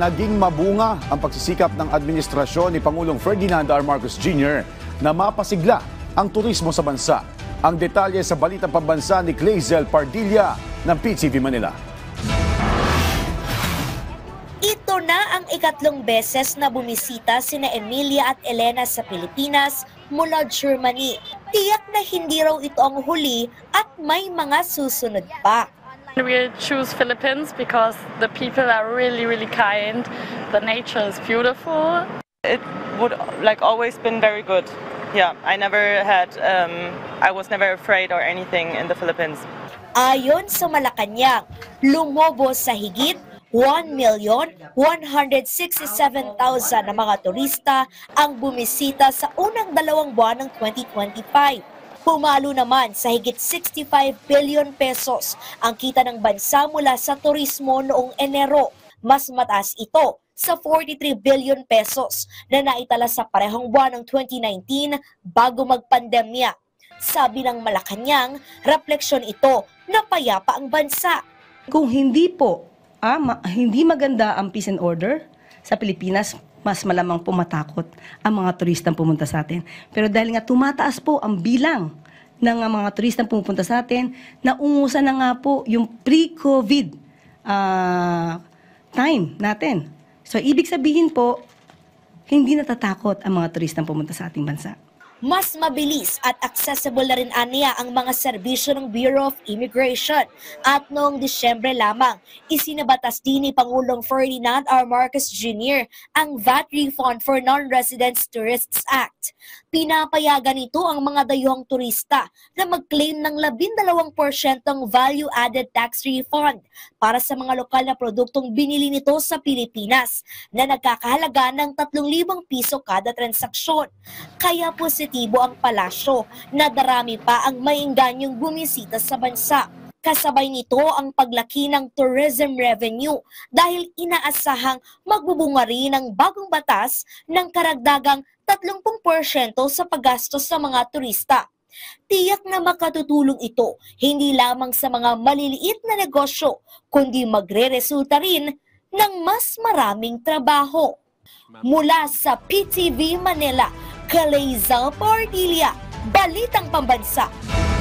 naging mabunga ang pagsisikap ng administrasyon ni Pangulong Ferdinand R. Marcos Jr. na mapasigla ang turismo sa bansa. Ang detalye sa Balitang Pambansa ni Clazel Pardilla ng PTV Manila. Ito na ang ikatlong beses na bumisita sina Emilia at Elena sa Pilipinas mula Germany. Tiyak na hindi raw ito ang huli at may mga susunod pa. We choose Philippines because the people are really kind. The nature is beautiful. It would always been very good. Yeah, I was never afraid or anything in the Philippines. Ayon sa Malacanang, lumobo sa higit 1,167,000 na mga turista ang bumisita sa unang 2 buwan ng 2025. Pumalo naman sa higit 65 billion pesos ang kita ng bansa mula sa turismo noong Enero. Mas mataas ito sa 43 billion pesos na naitala sa parehong buwan ng 2019 bago magpandemya. Sabi ng Malacanang, refleksyon ito na payapa ang bansa. Kung hindi po, hindi maganda ang peace and order sa Pilipinas, mas malamang po matakot ang mga turistang pumunta sa atin. Pero dahil nga tumataas po ang bilang ng mga turistang pumunta sa atin, naungusan na nga po yung pre-COVID time natin. So ibig sabihin po, hindi natatakot ang mga turistang pumunta sa ating bansa. Mas mabilis at accessible na rin aniya ang mga serbisyo ng Bureau of Immigration. At noong Disyembre lamang, isinabatas din ni Pangulong Ferdinand R. Marcos Jr. ang VAT Refund for Non-Residents Tourists Act. Pinapayagan nito ang mga dayuhang turista na mag-claim ng 12% value-added tax refund para sa mga lokal na produktong binili nito sa Pilipinas na nagkakahalaga ng 3,000 piso kada transaksyon. Kaya positibo ang palasyo na darami pa ang mainganyong bumisita sa bansa. Kasabay nito ang paglaki ng tourism revenue dahil inaasahang magbubunga rin ang bagong batas ng karagdagang 30% sa paggastos sa mga turista. Tiyak na makatutulong ito hindi lamang sa mga maliliit na negosyo, kundi magre-resulta rin ng mas maraming trabaho. Mula sa PTV Manila, Clazel Pardilla, Balitang Pambansa.